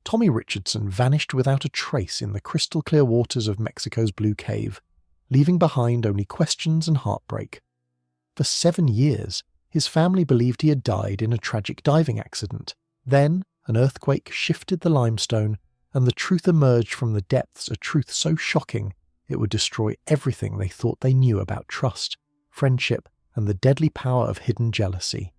Tommy Richardson vanished without a trace in the crystal-clear waters of Mexico's Blue Cave, leaving behind only questions and heartbreak. For 7 years, his family believed he had died in a tragic diving accident. Then, an earthquake shifted the limestone, and the truth emerged from the depths, a truth so shocking it would destroy everything they thought they knew about trust, friendship, and the deadly power of hidden jealousy.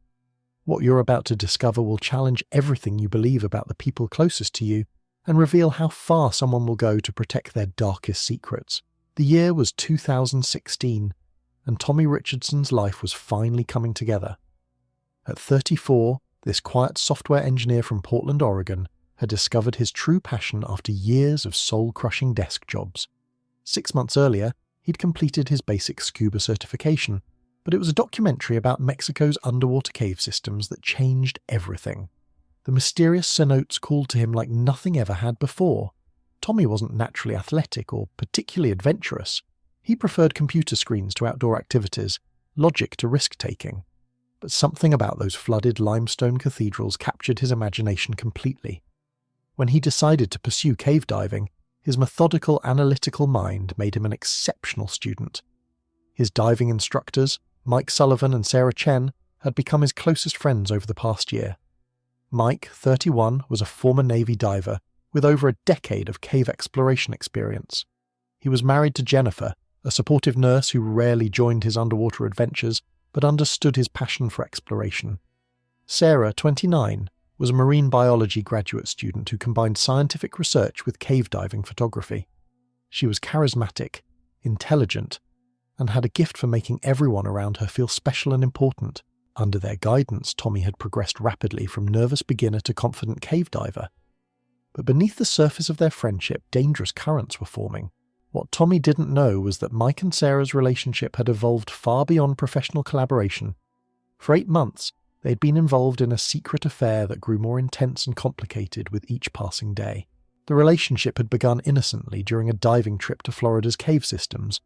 What you're about to discover will challenge everything you believe about the people closest to you and reveal how far someone will go to protect their darkest secrets. The year was 2016, and Tommy Richardson's life was finally coming together. At 34, this quiet software engineer from Portland, Oregon, had discovered his true passion after years of soul-crushing desk jobs. 6 months earlier, he'd completed his basic scuba certification, but it was a documentary about Mexico's underwater cave systems that changed everything. The mysterious cenotes called to him like nothing ever had before. Tommy wasn't naturally athletic or particularly adventurous. He preferred computer screens to outdoor activities, logic to risk-taking. But something about those flooded limestone cathedrals captured his imagination completely. When he decided to pursue cave diving, his methodical, analytical mind made him an exceptional student. His diving instructors, Mike Sullivan and Sarah Chen, had become his closest friends over the past year. Mike, 31, was a former Navy diver with over a decade of cave exploration experience. He was married to Jennifer, a supportive nurse who rarely joined his underwater adventures but understood his passion for exploration. Sarah, 29, was a marine biology graduate student who combined scientific research with cave diving photography. She was charismatic, intelligent, and had a gift for making everyone around her feel special and important. Under their guidance, Tommy had progressed rapidly from nervous beginner to confident cave diver. But beneath the surface of their friendship, dangerous currents were forming. What Tommy didn't know was that Mike and Sarah's relationship had evolved far beyond professional collaboration. For 8 months, they had been involved in a secret affair that grew more intense and complicated with each passing day. The relationship had begun innocently during a diving trip to Florida's cave systems,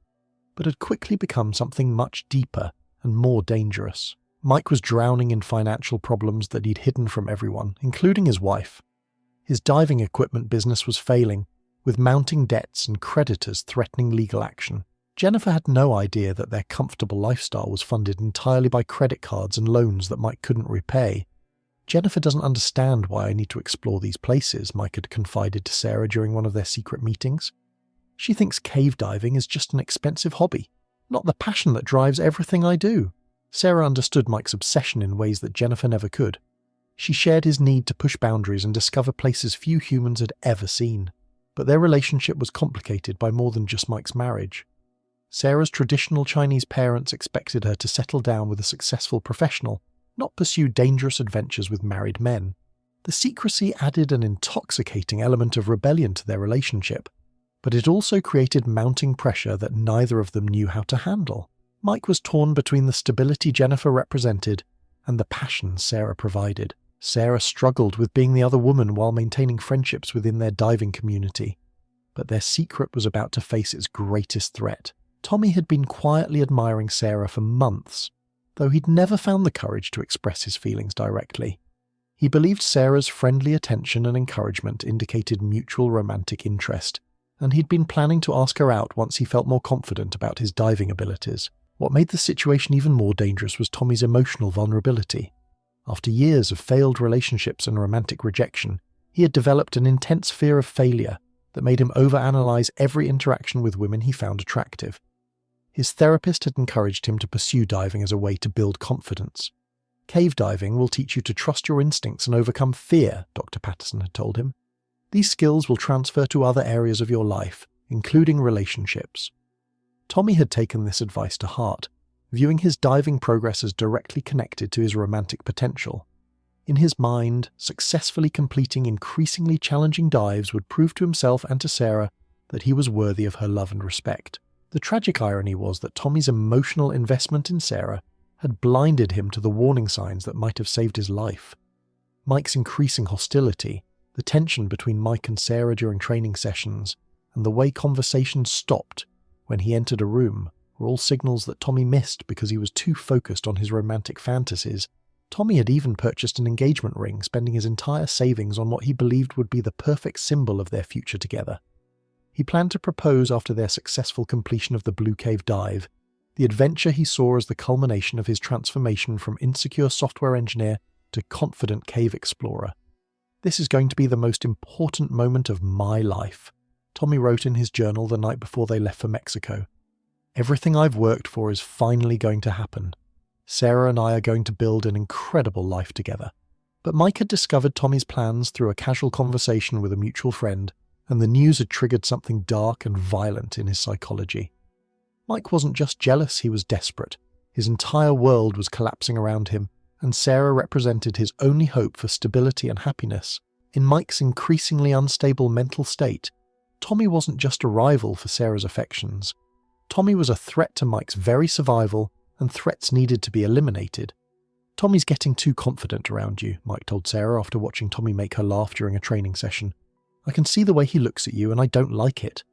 but had quickly become something much deeper and more dangerous. Mike was drowning in financial problems that he'd hidden from everyone, including his wife. His diving equipment business was failing, with mounting debts and creditors threatening legal action. Jennifer had no idea that their comfortable lifestyle was funded entirely by credit cards and loans that Mike couldn't repay. "Jennifer doesn't understand why I need to explore these places," Mike had confided to Sarah during one of their secret meetings. "She thinks cave diving is just an expensive hobby, not the passion that drives everything I do." Sarah understood Mike's obsession in ways that Jennifer never could. She shared his need to push boundaries and discover places few humans had ever seen. But their relationship was complicated by more than just Mike's marriage. Sarah's traditional Chinese parents expected her to settle down with a successful professional, not pursue dangerous adventures with married men. The secrecy added an intoxicating element of rebellion to their relationship, but it also created mounting pressure that neither of them knew how to handle. Mike was torn between the stability Jennifer represented and the passion Sarah provided. Sarah struggled with being the other woman while maintaining friendships within their diving community. But their secret was about to face its greatest threat. Tommy had been quietly admiring Sarah for months, though he'd never found the courage to express his feelings directly. He believed Sarah's friendly attention and encouragement indicated mutual romantic interest, and he'd been planning to ask her out once he felt more confident about his diving abilities. What made the situation even more dangerous was Tommy's emotional vulnerability. After years of failed relationships and romantic rejection, he had developed an intense fear of failure that made him overanalyze every interaction with women he found attractive. His therapist had encouraged him to pursue diving as a way to build confidence. "Cave diving will teach you to trust your instincts and overcome fear," Dr. Patterson had told him. "These skills will transfer to other areas of your life, including relationships." Tommy had taken this advice to heart, viewing his diving progress as directly connected to his romantic potential. In his mind, successfully completing increasingly challenging dives would prove to himself and to Sarah that he was worthy of her love and respect. The tragic irony was that Tommy's emotional investment in Sarah had blinded him to the warning signs that might have saved his life. Mike's increasing hostility, the tension between Mike and Sarah during training sessions, and the way conversations stopped when he entered a room were all signals that Tommy missed because he was too focused on his romantic fantasies Tommy had even purchased an engagement ring, spending his entire savings on what he believed would be the perfect symbol of their future together. He planned to propose after their successful completion of the Blue Cave dive, the adventure he saw as the culmination of his transformation from insecure software engineer to confident cave explorer. "This is going to be the most important moment of my life," Tommy wrote in his journal the night before they left for Mexico. "Everything I've worked for is finally going to happen. Sarah and I are going to build an incredible life together." But Mike had discovered Tommy's plans through a casual conversation with a mutual friend, and the news had triggered something dark and violent in his psychology. Mike wasn't just jealous, he was desperate. His entire world was collapsing around him, and Sarah represented his only hope for stability and happiness. In Mike's increasingly unstable mental state, Tommy wasn't just a rival for Sarah's affections. Tommy was a threat to Mike's very survival, and threats needed to be eliminated. "Tommy's getting too confident around you," Mike told Sarah after watching Tommy make her laugh during a training session. "I can see the way he looks at you, and I don't like it."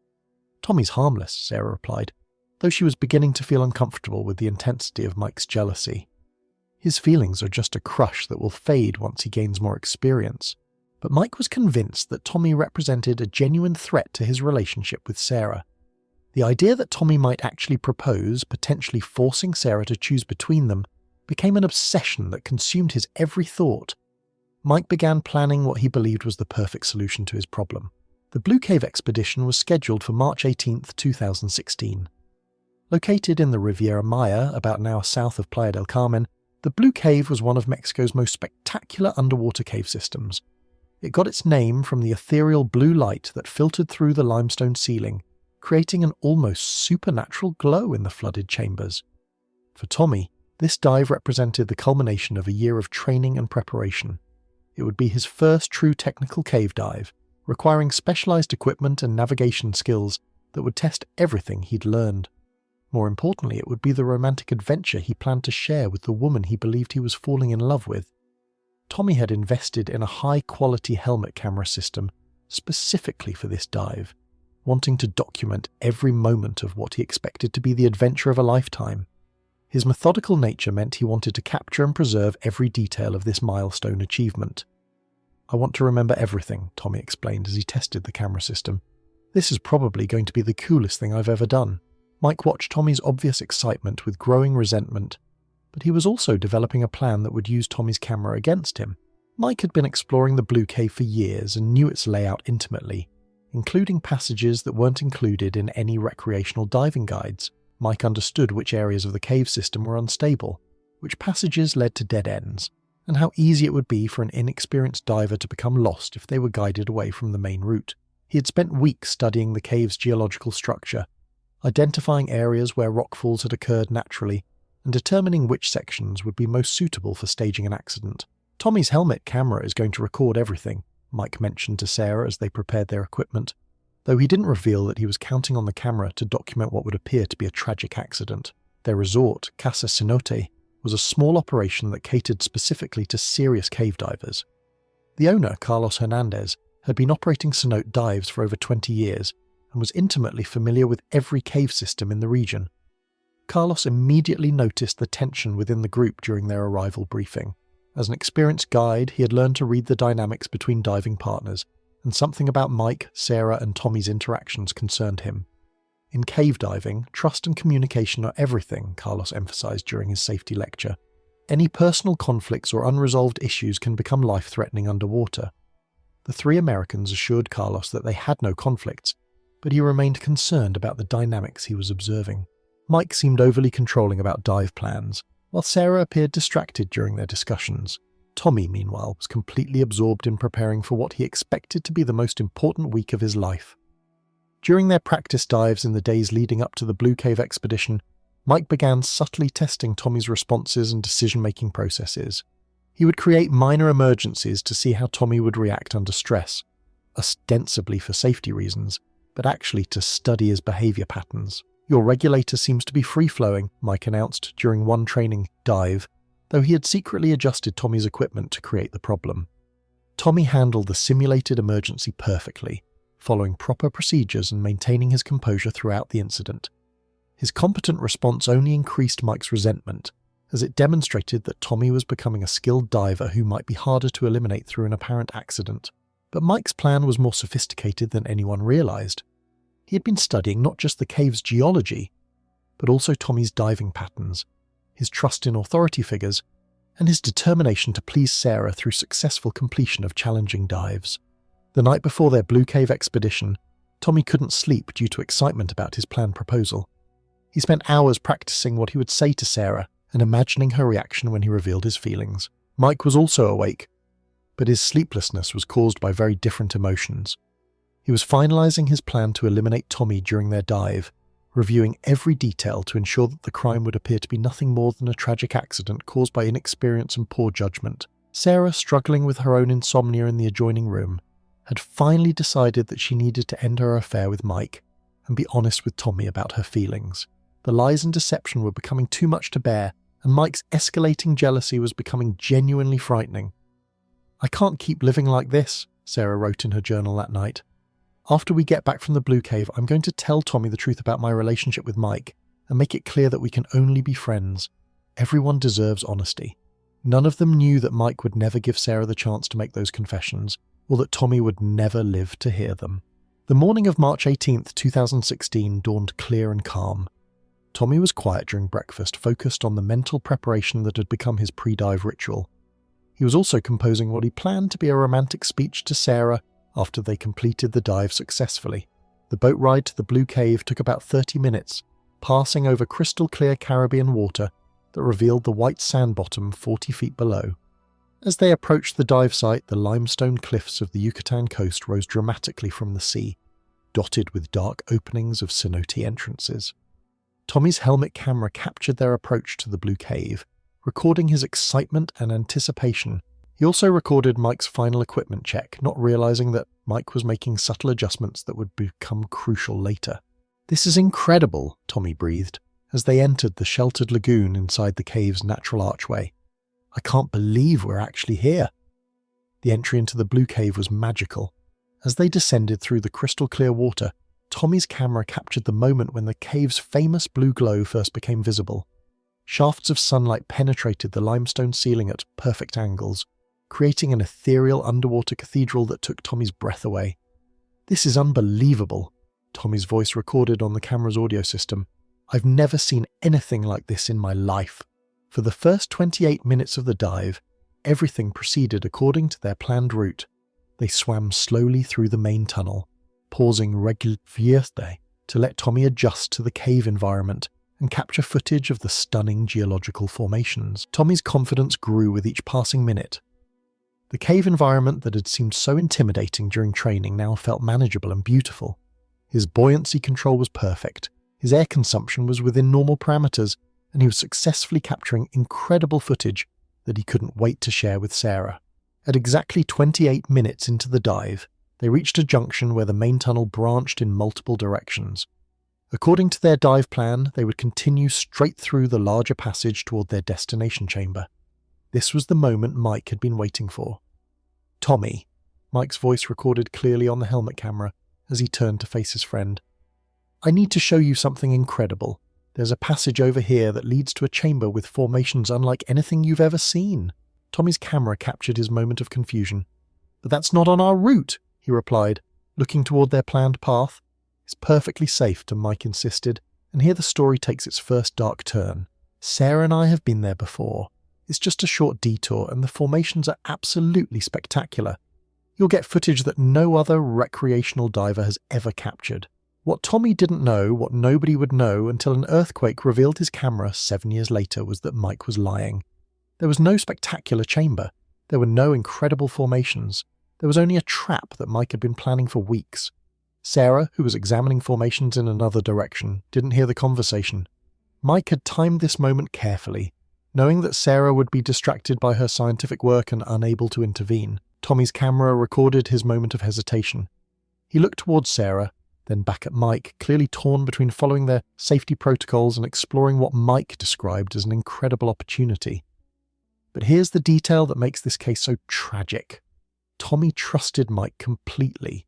"Tommy's harmless," Sarah replied, though she was beginning to feel uncomfortable with the intensity of Mike's jealousy. "His feelings are just a crush that will fade once he gains more experience." But Mike was convinced that Tommy represented a genuine threat to his relationship with Sarah. The idea that Tommy might actually propose, potentially forcing Sarah to choose between them, became an obsession that consumed his every thought. Mike began planning what he believed was the perfect solution to his problem. The Blue Cave expedition was scheduled for March 18, 2016. Located in the Riviera Maya, about an hour south of Playa del Carmen, the Blue Cave was one of Mexico's most spectacular underwater cave systems. It got its name from the ethereal blue light that filtered through the limestone ceiling, creating an almost supernatural glow in the flooded chambers. For Tommy, this dive represented the culmination of a year of training and preparation. It would be his first true technical cave dive, requiring specialized equipment and navigation skills that would test everything he'd learned. More importantly, it would be the romantic adventure he planned to share with the woman he believed he was falling in love with. Tommy had invested in a high-quality helmet camera system specifically for this dive, wanting to document every moment of what he expected to be the adventure of a lifetime. His methodical nature meant he wanted to capture and preserve every detail of this milestone achievement. "I want to remember everything," Tommy explained as he tested the camera system. "This is probably going to be the coolest thing I've ever done." Mike watched Tommy's obvious excitement with growing resentment, but he was also developing a plan that would use Tommy's camera against him. Mike had been exploring the Blue Cave for years and knew its layout intimately, including passages that weren't included in any recreational diving guides. Mike understood which areas of the cave system were unstable, which passages led to dead ends, and how easy it would be for an inexperienced diver to become lost if they were guided away from the main route. He had spent weeks studying the cave's geological structure, identifying areas where rockfalls had occurred naturally, and determining which sections would be most suitable for staging an accident. "Tommy's helmet camera is going to record everything," Mike mentioned to Sarah as they prepared their equipment, though he didn't reveal that he was counting on the camera to document what would appear to be a tragic accident. Their resort, Casa Cenote, was a small operation that catered specifically to serious cave divers. The owner, Carlos Hernandez, had been operating cenote dives for over 20 years and was intimately familiar with every cave system in the region. Carlos immediately noticed the tension within the group during their arrival briefing. As an experienced guide, he had learned to read the dynamics between diving partners, and something about Mike, Sarah, and Tommy's interactions concerned him. In cave diving, trust and communication are everything, Carlos emphasized during his safety lecture. Any personal conflicts or unresolved issues can become life-threatening underwater. The three Americans assured Carlos that they had no conflicts, but he remained concerned about the dynamics he was observing. Mike seemed overly controlling about dive plans, while Sarah appeared distracted during their discussions. Tommy, meanwhile, was completely absorbed in preparing for what he expected to be the most important week of his life. During their practice dives in the days leading up to the Blue Cave expedition, Mike began subtly testing Tommy's responses and decision-making processes. He would create minor emergencies to see how Tommy would react under stress, ostensibly for safety reasons, but actually to study his behavior patterns. "Your regulator seems to be free-flowing," Mike announced during one training dive, though he had secretly adjusted Tommy's equipment to create the problem. Tommy handled the simulated emergency perfectly, following proper procedures and maintaining his composure throughout the incident. His competent response only increased Mike's resentment, as it demonstrated that Tommy was becoming a skilled diver who might be harder to eliminate through an apparent accident. But Mike's plan was more sophisticated than anyone realized. He had been studying not just the cave's geology, but also Tommy's diving patterns, his trust in authority figures, and his determination to please Sarah through successful completion of challenging dives. The night before their Blue Cave expedition, Tommy couldn't sleep due to excitement about his planned proposal. He spent hours practicing what he would say to Sarah and imagining her reaction when he revealed his feelings. Mike was also awake, but his sleeplessness was caused by very different emotions. He was finalizing his plan to eliminate Tommy during their dive, reviewing every detail to ensure that the crime would appear to be nothing more than a tragic accident caused by inexperience and poor judgment. Sarah, struggling with her own insomnia in the adjoining room, had finally decided that she needed to end her affair with Mike and be honest with Tommy about her feelings. The lies and deception were becoming too much to bear, and Mike's escalating jealousy was becoming genuinely frightening. "I can't keep living like this," Sarah wrote in her journal that night. "After we get back from the Blue Cave, I'm going to tell Tommy the truth about my relationship with Mike and make it clear that we can only be friends. Everyone deserves honesty." None of them knew that Mike would never give Sarah the chance to make those confessions, or that Tommy would never live to hear them. The morning of March 18th, 2016 dawned clear and calm. Tommy was quiet during breakfast, focused on the mental preparation that had become his pre-dive ritual. He was also composing what he planned to be a romantic speech to Sarah after they completed the dive successfully. The boat ride to the Blue Cave took about 30 minutes, passing over crystal clear Caribbean water that revealed the white sand bottom 40 feet below. As they approached the dive site, the limestone cliffs of the Yucatan coast rose dramatically from the sea, dotted with dark openings of cenote entrances. Tommy's helmet camera captured their approach to the Blue Cave, recording his excitement and anticipation. He also recorded Mike's final equipment check, not realizing that Mike was making subtle adjustments that would become crucial later. "This is incredible," Tommy breathed, as they entered the sheltered lagoon inside the cave's natural archway. "I can't believe we're actually here." The entry into the Blue Cave was magical. As they descended through the crystal clear water, Tommy's camera captured the moment when the cave's famous blue glow first became visible. Shafts of sunlight penetrated the limestone ceiling at perfect angles, creating an ethereal underwater cathedral that took Tommy's breath away. "This is unbelievable," Tommy's voice recorded on the camera's audio system. "I've never seen anything like this in my life." For the first 28 minutes of the dive, everything proceeded according to their planned route. They swam slowly through the main tunnel, pausing regularly to let Tommy adjust to the cave environment and capture footage of the stunning geological formations. Tommy's confidence grew with each passing minute. The cave environment that had seemed so intimidating during training now felt manageable and beautiful. His buoyancy control was perfect, his air consumption was within normal parameters, and he was successfully capturing incredible footage that he couldn't wait to share with Sarah. At exactly 28 minutes into the dive, they reached a junction where the main tunnel branched in multiple directions. According to their dive plan, they would continue straight through the larger passage toward their destination chamber. This was the moment Mike had been waiting for. "Tommy," Mike's voice recorded clearly on the helmet camera as he turned to face his friend. "I need to show you something incredible. There's a passage over here that leads to a chamber with formations unlike anything you've ever seen." Tommy's camera captured his moment of confusion. "But that's not on our route," he replied, looking toward their planned path. "It's perfectly safe," Mike insisted, and here the story takes its first dark turn. "Sarah and I have been there before. It's just a short detour, and the formations are absolutely spectacular. You'll get footage that no other recreational diver has ever captured." What Tommy didn't know, what nobody would know until an earthquake revealed his camera 7 years later, was that Mike was lying. There was no spectacular chamber. There were no incredible formations. There was only a trap that Mike had been planning for weeks. Sarah, who was examining formations in another direction, didn't hear the conversation. Mike had timed this moment carefully, knowing that Sarah would be distracted by her scientific work and unable to intervene. Tommy's camera recorded his moment of hesitation. He looked towards Sarah, then back at Mike, clearly torn between following their safety protocols and exploring what Mike described as an incredible opportunity. But here's the detail that makes this case so tragic. Tommy trusted Mike completely.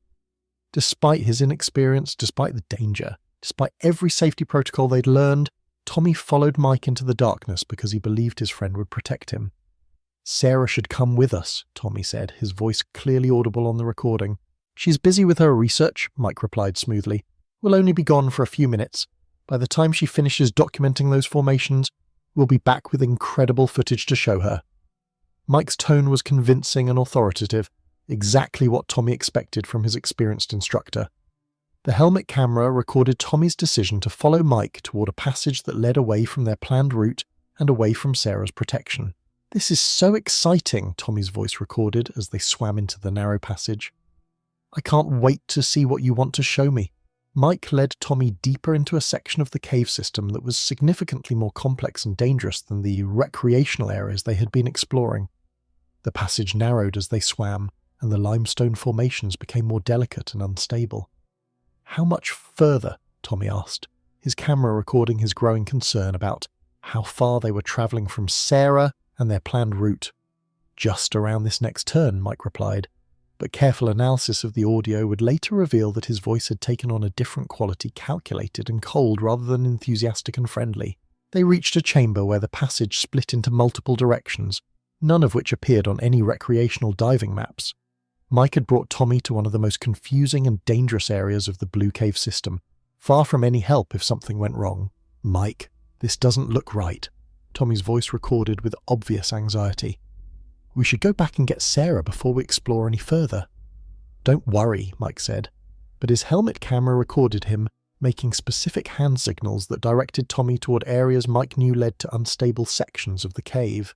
Despite his inexperience, despite the danger, despite every safety protocol they'd learned, Tommy followed Mike into the darkness because he believed his friend would protect him. "Sarah should come with us," Tommy said, his voice clearly audible on the recording. "She's busy with her research," Mike replied smoothly. "We'll only be gone for a few minutes. By the time she finishes documenting those formations, we'll be back with incredible footage to show her." Mike's tone was convincing and authoritative, exactly what Tommy expected from his experienced instructor. The helmet camera recorded Tommy's decision to follow Mike toward a passage that led away from their planned route and away from Sarah's protection. "This is so exciting," Tommy's voice recorded as they swam into the narrow passage. "I can't wait to see what you want to show me." Mike led Tommy deeper into a section of the cave system that was significantly more complex and dangerous than the recreational areas they had been exploring. The passage narrowed as they swam, and the limestone formations became more delicate and unstable. "How much further?" Tommy asked, his camera recording his growing concern about how far they were travelling from Sarah and their planned route. "Just around this next turn," Mike replied, but careful analysis of the audio would later reveal that his voice had taken on a different quality, calculated and cold rather than enthusiastic and friendly. They reached a chamber where the passage split into multiple directions, none of which appeared on any recreational diving maps. Mike had brought Tommy to one of the most confusing and dangerous areas of the Blue Cave system, far from any help if something went wrong. "Mike, this doesn't look right," Tommy's voice recorded with obvious anxiety. "We should go back and get Sarah before we explore any further." "Don't worry," Mike said, but his helmet camera recorded him making specific hand signals that directed Tommy toward areas Mike knew led to unstable sections of the cave.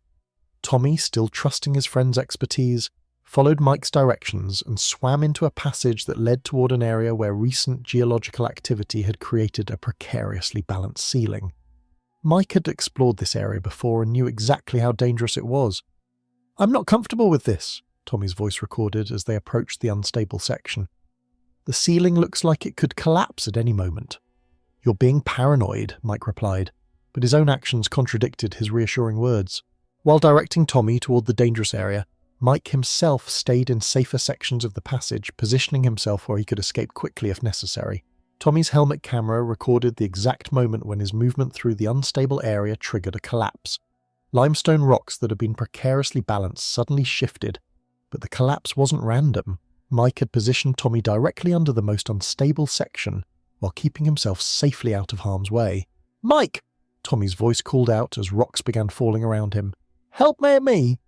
Tommy, still trusting his friend's expertise, followed Mike's directions and swam into a passage that led toward an area where recent geological activity had created a precariously balanced ceiling. Mike had explored this area before and knew exactly how dangerous it was. "I'm not comfortable with this," Tommy's voice recorded as they approached the unstable section. "The ceiling looks like it could collapse at any moment." "You're being paranoid," Mike replied, but his own actions contradicted his reassuring words. While directing Tommy toward the dangerous area, Mike himself stayed in safer sections of the passage, positioning himself where he could escape quickly if necessary. Tommy's helmet camera recorded the exact moment when his movement through the unstable area triggered a collapse. Limestone rocks that had been precariously balanced suddenly shifted, but the collapse wasn't random. Mike had positioned Tommy directly under the most unstable section, while keeping himself safely out of harm's way. "Mike!" Tommy's voice called out as rocks began falling around him. "Help me!"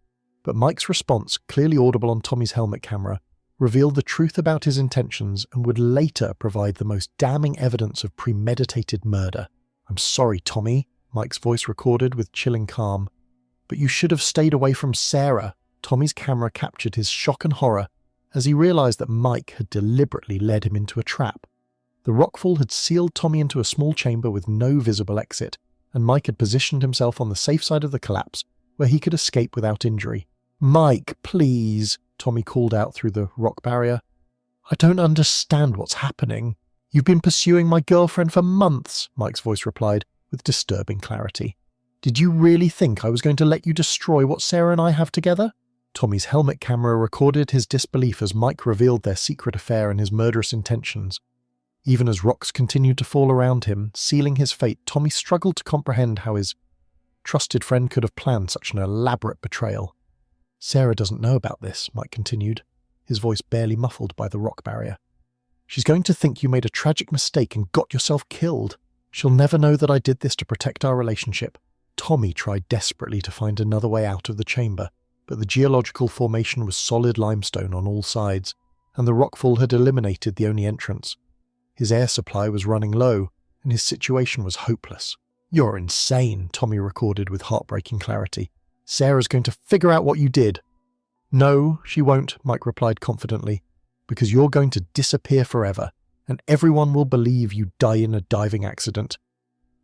But Mike's response, clearly audible on Tommy's helmet camera, revealed the truth about his intentions and would later provide the most damning evidence of premeditated murder. "I'm sorry, Tommy," Mike's voice recorded with chilling calm, "but you should have stayed away from Sarah." Tommy's camera captured his shock and horror as he realized that Mike had deliberately led him into a trap. The rockfall had sealed Tommy into a small chamber with no visible exit, and Mike had positioned himself on the safe side of the collapse where he could escape without injury. "Mike, please," Tommy called out through the rock barrier. "I don't understand what's happening." "You've been pursuing my girlfriend for months," Mike's voice replied with disturbing clarity. "Did you really think I was going to let you destroy what Sarah and I have together?" Tommy's helmet camera recorded his disbelief as Mike revealed their secret affair and his murderous intentions. Even as rocks continued to fall around him, sealing his fate, Tommy struggled to comprehend how his trusted friend could have planned such an elaborate betrayal. "Sarah doesn't know about this," Mike continued, his voice barely muffled by the rock barrier. "She's going to think you made a tragic mistake and got yourself killed. She'll never know that I did this to protect our relationship." Tommy tried desperately to find another way out of the chamber, but the geological formation was solid limestone on all sides, and the rockfall had eliminated the only entrance. His air supply was running low, and his situation was hopeless. "You're insane," Tommy recorded with heartbreaking clarity. "Sarah's going to figure out what you did." "No, she won't," Mike replied confidently, "because you're going to disappear forever, and everyone will believe you die in a diving accident,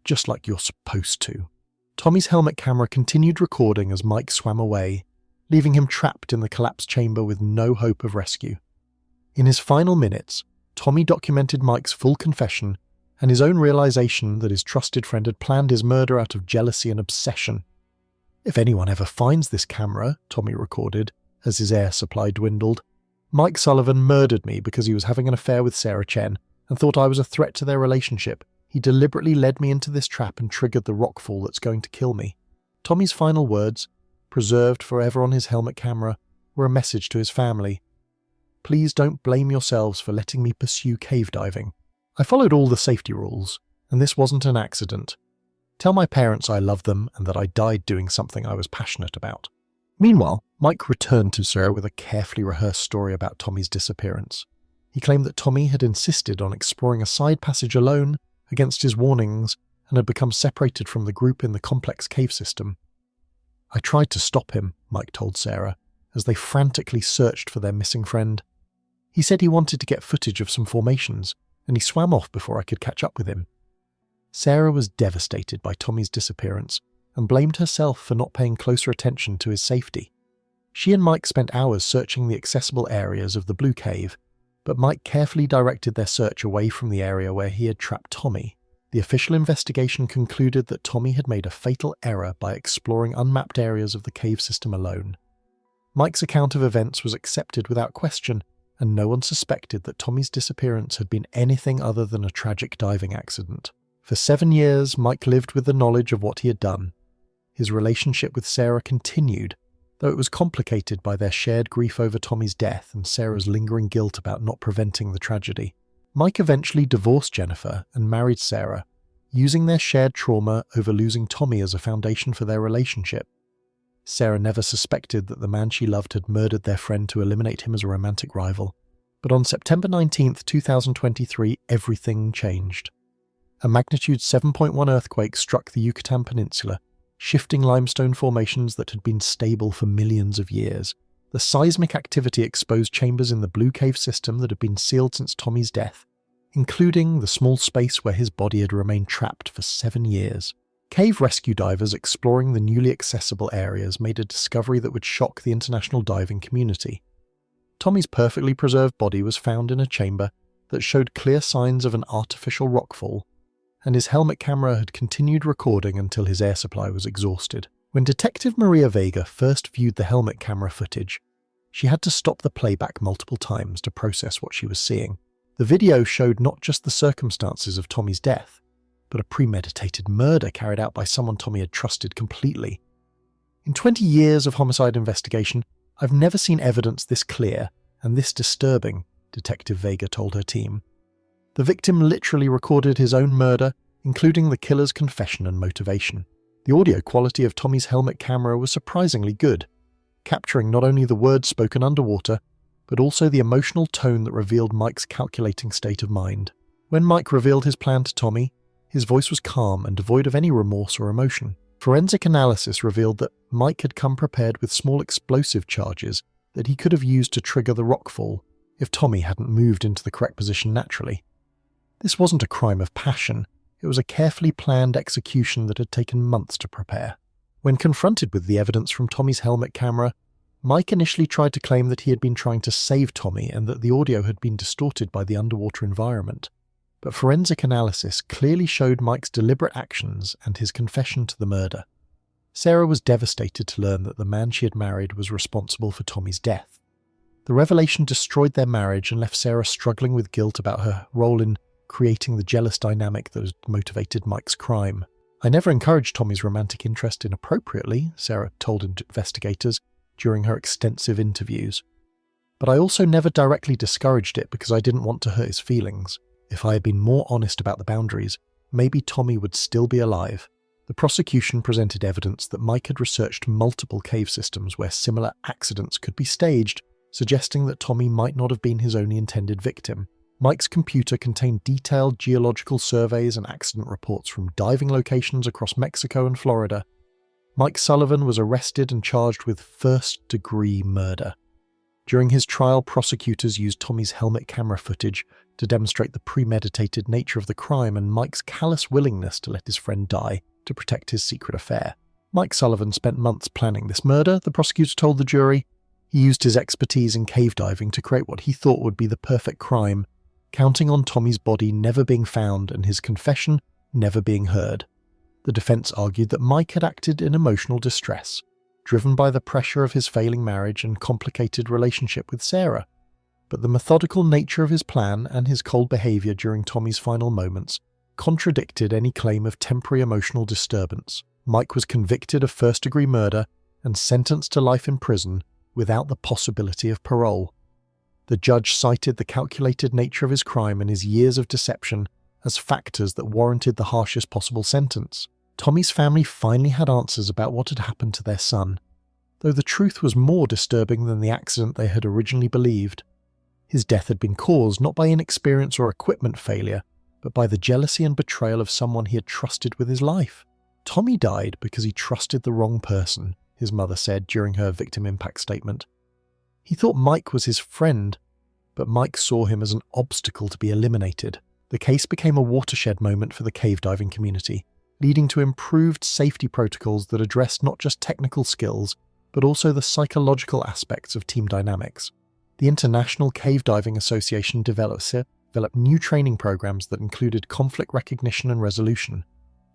just like you're supposed to." Tommy's helmet camera continued recording as Mike swam away, leaving him trapped in the collapsed chamber with no hope of rescue. In his final minutes, Tommy documented Mike's full confession and his own realization that his trusted friend had planned his murder out of jealousy and obsession. "If anyone ever finds this camera," Tommy recorded, as his air supply dwindled, "Mike Sullivan murdered me because he was having an affair with Sarah Chen and thought I was a threat to their relationship. He deliberately led me into this trap and triggered the rockfall that's going to kill me." Tommy's final words, preserved forever on his helmet camera, were a message to his family. "Please don't blame yourselves for letting me pursue cave diving. I followed all the safety rules, and this wasn't an accident. Tell my parents I love them and that I died doing something I was passionate about." Meanwhile, Mike returned to Sarah with a carefully rehearsed story about Tommy's disappearance. He claimed that Tommy had insisted on exploring a side passage alone against his warnings and had become separated from the group in the complex cave system. "I tried to stop him," Mike told Sarah, as they frantically searched for their missing friend. "He said he wanted to get footage of some formations, and he swam off before I could catch up with him." Sarah was devastated by Tommy's disappearance and blamed herself for not paying closer attention to his safety. She and Mike spent hours searching the accessible areas of the Blue Cave, but Mike carefully directed their search away from the area where he had trapped Tommy. The official investigation concluded that Tommy had made a fatal error by exploring unmapped areas of the cave system alone. Mike's account of events was accepted without question, and no one suspected that Tommy's disappearance had been anything other than a tragic diving accident. For 7 years, Mike lived with the knowledge of what he had done. His relationship with Sarah continued, though it was complicated by their shared grief over Tommy's death and Sarah's lingering guilt about not preventing the tragedy. Mike eventually divorced Jennifer and married Sarah, using their shared trauma over losing Tommy as a foundation for their relationship. Sarah never suspected that the man she loved had murdered their friend to eliminate him as a romantic rival. But on September 19, 2023, everything changed. A magnitude 7.1 earthquake struck the Yucatan Peninsula, shifting limestone formations that had been stable for millions of years. The seismic activity exposed chambers in the Blue Cave system that had been sealed since Tommy's death, including the small space where his body had remained trapped for 7 years. Cave rescue divers exploring the newly accessible areas made a discovery that would shock the international diving community. Tommy's perfectly preserved body was found in a chamber that showed clear signs of an artificial rockfall, and his helmet camera had continued recording until his air supply was exhausted. When Detective Maria Vega first viewed the helmet camera footage, she had to stop the playback multiple times to process what she was seeing. The video showed not just the circumstances of Tommy's death, but a premeditated murder carried out by someone Tommy had trusted completely. In 20 years of homicide investigation, I've never seen evidence this clear and this disturbing, Detective Vega told her team. The victim literally recorded his own murder, including the killer's confession and motivation. The audio quality of Tommy's helmet camera was surprisingly good, capturing not only the words spoken underwater, but also the emotional tone that revealed Mike's calculating state of mind. When Mike revealed his plan to Tommy, his voice was calm and devoid of any remorse or emotion. Forensic analysis revealed that Mike had come prepared with small explosive charges that he could have used to trigger the rockfall if Tommy hadn't moved into the correct position naturally. This wasn't a crime of passion, it was a carefully planned execution that had taken months to prepare. When confronted with the evidence from Tommy's helmet camera, Mike initially tried to claim that he had been trying to save Tommy and that the audio had been distorted by the underwater environment. But forensic analysis clearly showed Mike's deliberate actions and his confession to the murder. Sarah was devastated to learn that the man she had married was responsible for Tommy's death. The revelation destroyed their marriage and left Sarah struggling with guilt about her role in creating the jealous dynamic that had motivated Mike's crime. "I never encouraged Tommy's romantic interest inappropriately," Sarah told investigators during her extensive interviews. "But I also never directly discouraged it because I didn't want to hurt his feelings. If I had been more honest about the boundaries, maybe Tommy would still be alive." The prosecution presented evidence that Mike had researched multiple cave systems where similar accidents could be staged, suggesting that Tommy might not have been his only intended victim. Mike's computer contained detailed geological surveys and accident reports from diving locations across Mexico and Florida. Mike Sullivan was arrested and charged with first-degree murder. During his trial, prosecutors used Tommy's helmet camera footage to demonstrate the premeditated nature of the crime and Mike's callous willingness to let his friend die to protect his secret affair. Mike Sullivan spent months planning this murder, the prosecutor told the jury. He used his expertise in cave diving to create what he thought would be the perfect crime, counting on Tommy's body never being found and his confession never being heard. The defense argued that Mike had acted in emotional distress, driven by the pressure of his failing marriage and complicated relationship with Sarah. But the methodical nature of his plan and his cold behavior during Tommy's final moments contradicted any claim of temporary emotional disturbance. Mike was convicted of first-degree murder and sentenced to life in prison without the possibility of parole. The judge cited the calculated nature of his crime and his years of deception as factors that warranted the harshest possible sentence. Tommy's family finally had answers about what had happened to their son, though the truth was more disturbing than the accident they had originally believed. His death had been caused not by inexperience or equipment failure, but by the jealousy and betrayal of someone he had trusted with his life. Tommy died because he trusted the wrong person, his mother said during her victim impact statement. He thought Mike was his friend, but Mike saw him as an obstacle to be eliminated. The case became a watershed moment for the cave diving community, leading to improved safety protocols that addressed not just technical skills, but also the psychological aspects of team dynamics. The International Cave Diving Association developed new training programs that included conflict recognition and resolution.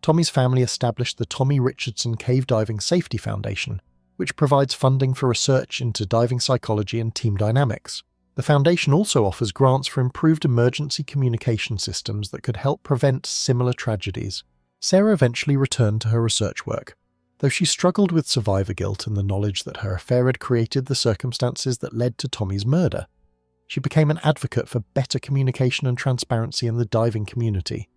Tommy's family established the Tommy Richardson Cave Diving Safety Foundation, which provides funding for research into diving psychology and team dynamics. The foundation also offers grants for improved emergency communication systems that could help prevent similar tragedies. Sarah eventually returned to her research work, though she struggled with survivor guilt and the knowledge that her affair had created the circumstances that led to Tommy's murder. She became an advocate for better communication and transparency in the diving community.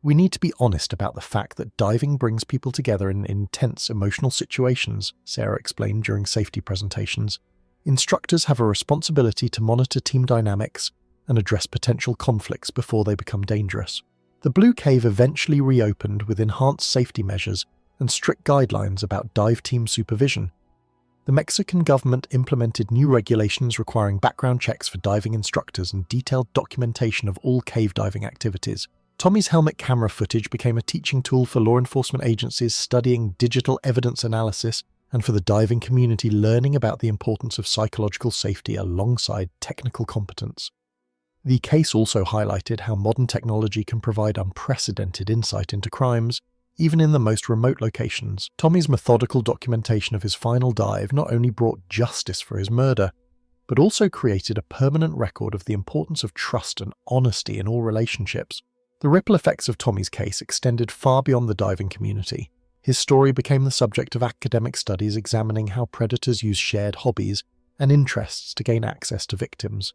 We need to be honest about the fact that diving brings people together in intense emotional situations, Sarah explained during safety presentations. Instructors have a responsibility to monitor team dynamics and address potential conflicts before they become dangerous. The Blue Cave eventually reopened with enhanced safety measures and strict guidelines about dive team supervision. The Mexican government implemented new regulations requiring background checks for diving instructors and detailed documentation of all cave diving activities. Tommy's helmet camera footage became a teaching tool for law enforcement agencies studying digital evidence analysis and for the diving community learning about the importance of psychological safety alongside technical competence. The case also highlighted how modern technology can provide unprecedented insight into crimes, even in the most remote locations. Tommy's methodical documentation of his final dive not only brought justice for his murder, but also created a permanent record of the importance of trust and honesty in all relationships. The ripple effects of Tommy's case extended far beyond the diving community. His story became the subject of academic studies examining how predators use shared hobbies and interests to gain access to victims.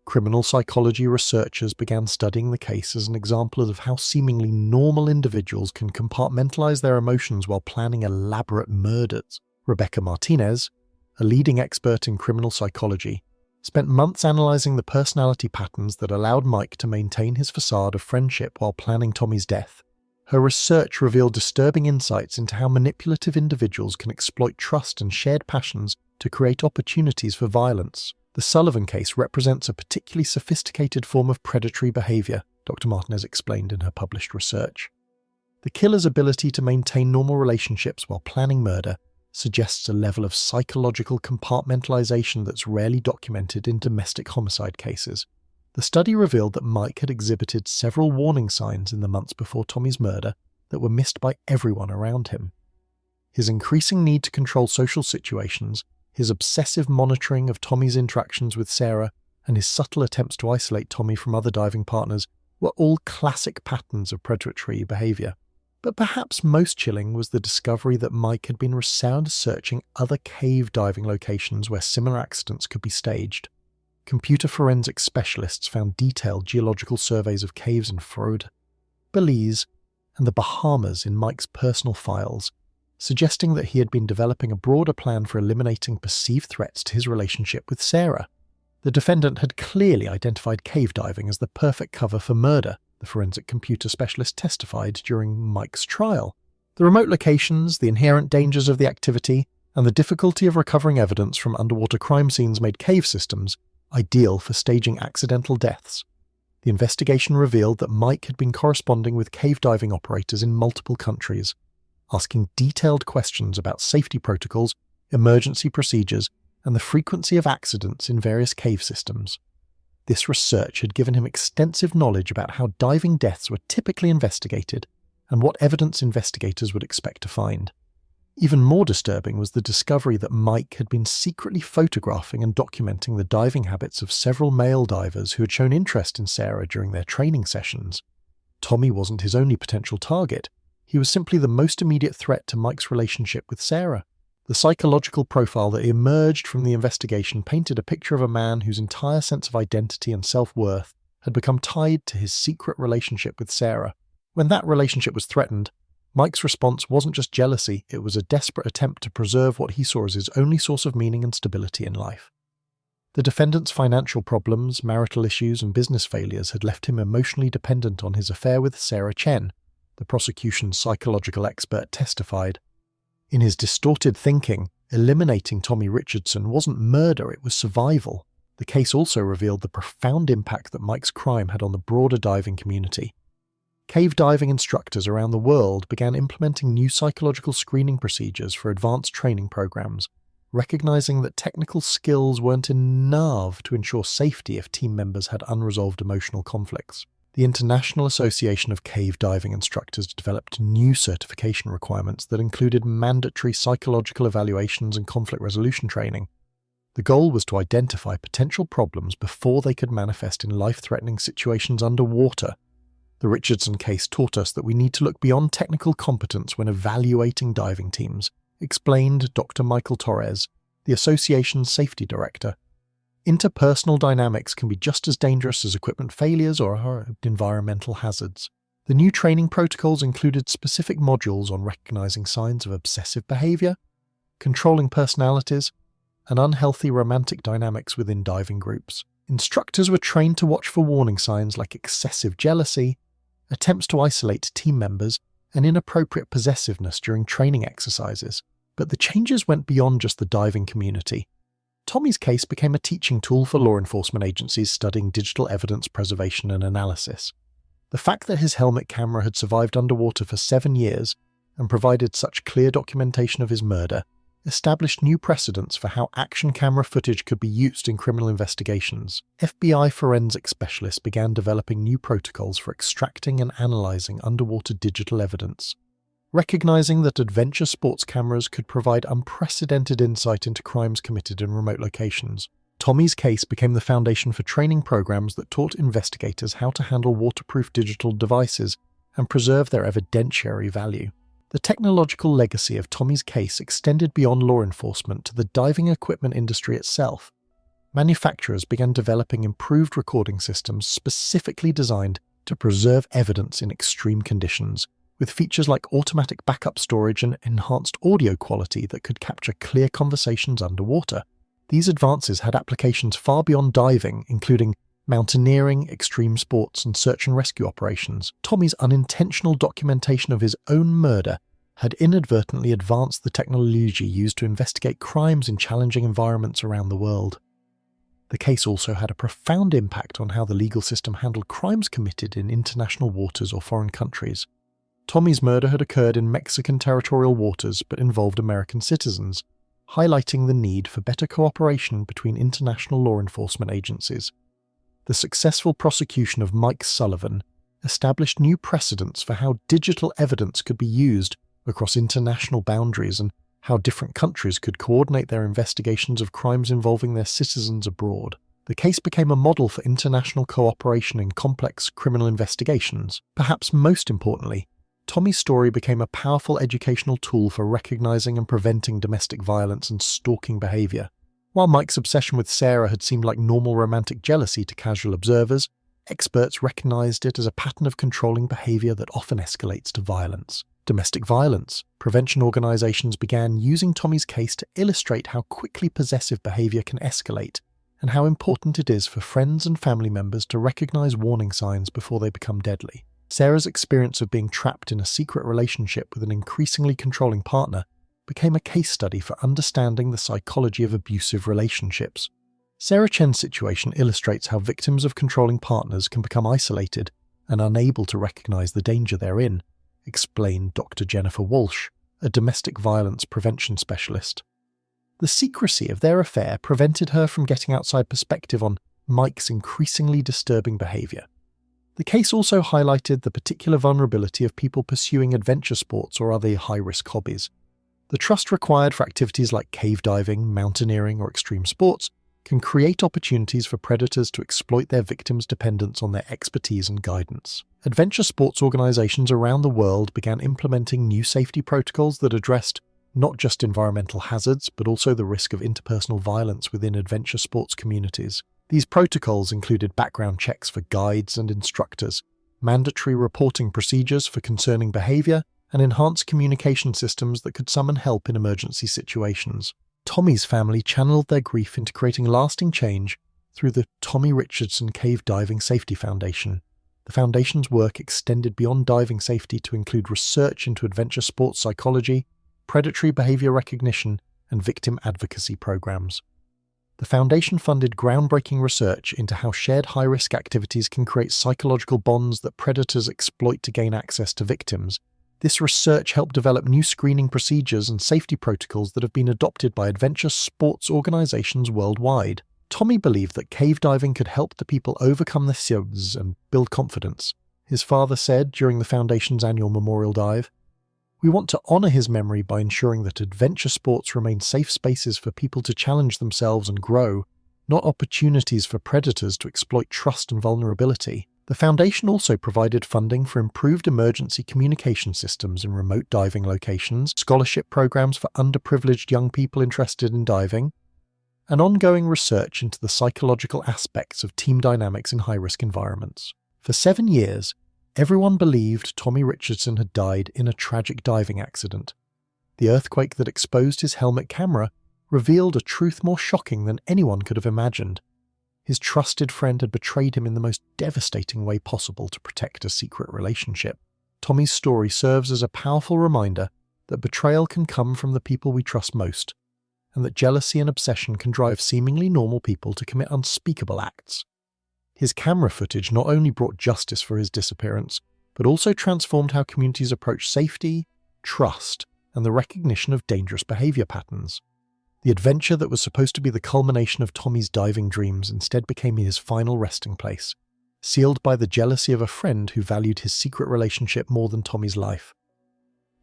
Criminal psychology researchers began studying the case as an example of how seemingly normal individuals can compartmentalize their emotions while planning elaborate murders. Rebecca Martinez, a leading expert in criminal psychology, spent months analyzing the personality patterns that allowed Mike to maintain his facade of friendship while planning Tommy's death. Her research revealed disturbing insights into how manipulative individuals can exploit trust and shared passions to create opportunities for violence. The Sullivan case represents a particularly sophisticated form of predatory behavior, Dr. Martinez explained in her published research. The killer's ability to maintain normal relationships while planning murder suggests a level of psychological compartmentalization that's rarely documented in domestic homicide cases. The study revealed that Mike had exhibited several warning signs in the months before Tommy's murder that were missed by everyone around him. His increasing need to control social situations, his obsessive monitoring of Tommy's interactions with Sarah, and his subtle attempts to isolate Tommy from other diving partners were all classic patterns of predatory behavior. But perhaps most chilling was the discovery that Mike had been searching other cave diving locations where similar accidents could be staged. Computer forensic specialists found detailed geological surveys of caves in Florida, Belize, and the Bahamas in Mike's personal files, suggesting that he had been developing a broader plan for eliminating perceived threats to his relationship with Sarah. The defendant had clearly identified cave diving as the perfect cover for murder, the forensic computer specialist testified during Mike's trial. The remote locations, the inherent dangers of the activity, and the difficulty of recovering evidence from underwater crime scenes made cave systems ideal for staging accidental deaths. The investigation revealed that Mike had been corresponding with cave diving operators in multiple countries, asking detailed questions about safety protocols, emergency procedures, and the frequency of accidents in various cave systems. This research had given him extensive knowledge about how diving deaths were typically investigated and what evidence investigators would expect to find. Even more disturbing was the discovery that Mike had been secretly photographing and documenting the diving habits of several male divers who had shown interest in Sarah during their training sessions. Tommy wasn't his only potential target. He was simply the most immediate threat to Mike's relationship with Sarah. The psychological profile that emerged from the investigation painted a picture of a man whose entire sense of identity and self-worth had become tied to his secret relationship with Sarah. When that relationship was threatened, Mike's response wasn't just jealousy, it was a desperate attempt to preserve what he saw as his only source of meaning and stability in life. The defendant's financial problems, marital issues, and business failures had left him emotionally dependent on his affair with Sarah Chen, the prosecution's psychological expert testified. In his distorted thinking, eliminating Tommy Richardson wasn't murder, it was survival. The case also revealed the profound impact that Mike's crime had on the broader diving community. Cave diving instructors around the world began implementing new psychological screening procedures for advanced training programs, recognizing that technical skills weren't enough to ensure safety if team members had unresolved emotional conflicts. The International Association of Cave Diving Instructors developed new certification requirements that included mandatory psychological evaluations and conflict resolution training. The goal was to identify potential problems before they could manifest in life-threatening situations underwater. The Richardson case taught us that we need to look beyond technical competence when evaluating diving teams, explained Dr. Michael Torres, the association's safety director. Interpersonal dynamics can be just as dangerous as equipment failures or environmental hazards. The new training protocols included specific modules on recognizing signs of obsessive behavior, controlling personalities, and unhealthy romantic dynamics within diving groups. Instructors were trained to watch for warning signs like excessive jealousy, attempts to isolate team members, and inappropriate possessiveness during training exercises. But the changes went beyond just the diving community. Tommy's case became a teaching tool for law enforcement agencies studying digital evidence preservation and analysis. The fact that his helmet camera had survived underwater for 7 years and provided such clear documentation of his murder established new precedents for how action camera footage could be used in criminal investigations. FBI forensic specialists began developing new protocols for extracting and analyzing underwater digital evidence. Recognizing that adventure sports cameras could provide unprecedented insight into crimes committed in remote locations, Tommy's case became the foundation for training programs that taught investigators how to handle waterproof digital devices and preserve their evidentiary value. The technological legacy of Tommy's case extended beyond law enforcement to the diving equipment industry itself. Manufacturers began developing improved recording systems specifically designed to preserve evidence in extreme conditions, with features like automatic backup storage and enhanced audio quality that could capture clear conversations underwater. These advances had applications far beyond diving, including mountaineering, extreme sports, and search and rescue operations. Tommy's unintentional documentation of his own murder had inadvertently advanced the technology used to investigate crimes in challenging environments around the world. The case also had a profound impact on how the legal system handled crimes committed in international waters or foreign countries. Tommy's murder had occurred in Mexican territorial waters but involved American citizens, highlighting the need for better cooperation between international law enforcement agencies. The successful prosecution of Mike Sullivan established new precedents for how digital evidence could be used across international boundaries and how different countries could coordinate their investigations of crimes involving their citizens abroad. The case became a model for international cooperation in complex criminal investigations. Perhaps most importantly, Tommy's story became a powerful educational tool for recognizing and preventing domestic violence and stalking behavior. While Mike's obsession with Sarah had seemed like normal romantic jealousy to casual observers, experts recognized it as a pattern of controlling behavior that often escalates to violence. Domestic violence prevention organizations began using Tommy's case to illustrate how quickly possessive behavior can escalate and how important it is for friends and family members to recognize warning signs before they become deadly. Sarah's experience of being trapped in a secret relationship with an increasingly controlling partner became a case study for understanding the psychology of abusive relationships. Sarah Chen's situation illustrates how victims of controlling partners can become isolated and unable to recognize the danger they're in, explained Dr. Jennifer Walsh, a domestic violence prevention specialist. The secrecy of their affair prevented her from getting outside perspective on Mike's increasingly disturbing behavior. The case also highlighted the particular vulnerability of people pursuing adventure sports or other high-risk hobbies. The trust required for activities like cave diving, mountaineering, or extreme sports can create opportunities for predators to exploit their victims' dependence on their expertise and guidance. Adventure sports organizations around the world began implementing new safety protocols that addressed not just environmental hazards, but also the risk of interpersonal violence within adventure sports communities. These protocols included background checks for guides and instructors, mandatory reporting procedures for concerning behavior, and enhanced communication systems that could summon help in emergency situations. Tommy's family channeled their grief into creating lasting change through the Tommy Richardson Cave Diving Safety Foundation. The foundation's work extended beyond diving safety to include research into adventure sports psychology, predatory behavior recognition, and victim advocacy programs. The foundation funded groundbreaking research into how shared high-risk activities can create psychological bonds that predators exploit to gain access to victims. This research helped develop new screening procedures and safety protocols that have been adopted by adventure sports organizations worldwide. Tommy believed that cave diving could help the people overcome their fears and build confidence. His father said during the foundation's annual memorial dive, "We want to honor his memory by ensuring that adventure sports remain safe spaces for people to challenge themselves and grow, not opportunities for predators to exploit trust and vulnerability." The foundation also provided funding for improved emergency communication systems in remote diving locations, scholarship programs for underprivileged young people interested in diving, and ongoing research into the psychological aspects of team dynamics in high-risk environments. For 7 years, everyone believed Tommy Richardson had died in a tragic diving accident. The earthquake that exposed his helmet camera revealed a truth more shocking than anyone could have imagined. His trusted friend had betrayed him in the most devastating way possible to protect a secret relationship. Tommy's story serves as a powerful reminder that betrayal can come from the people we trust most, and that jealousy and obsession can drive seemingly normal people to commit unspeakable acts. His camera footage not only brought justice for his disappearance, but also transformed how communities approach safety, trust, and the recognition of dangerous behavior patterns. The adventure that was supposed to be the culmination of Tommy's diving dreams instead became his final resting place, sealed by the jealousy of a friend who valued his secret relationship more than Tommy's life.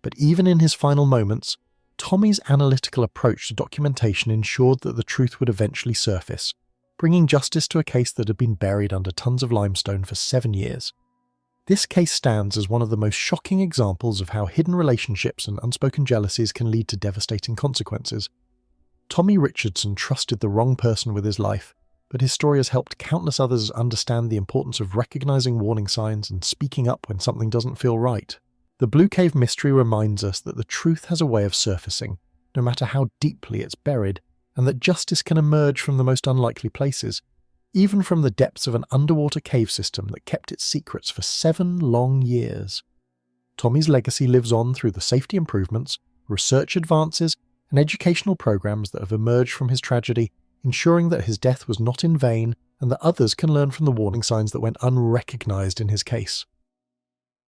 But even in his final moments, Tommy's analytical approach to documentation ensured that the truth would eventually surface, bringing justice to a case that had been buried under tons of limestone for 7 years. This case stands as one of the most shocking examples of how hidden relationships and unspoken jealousies can lead to devastating consequences. Tommy Richardson trusted the wrong person with his life, but his story has helped countless others understand the importance of recognizing warning signs and speaking up when something doesn't feel right. The Blue Cave mystery reminds us that the truth has a way of surfacing, no matter how deeply it's buried, and that justice can emerge from the most unlikely places, even from the depths of an underwater cave system that kept its secrets for 7 long years. Tommy's legacy lives on through the safety improvements, research advances, and educational programs that have emerged from his tragedy, ensuring that his death was not in vain and that others can learn from the warning signs that went unrecognized in his case.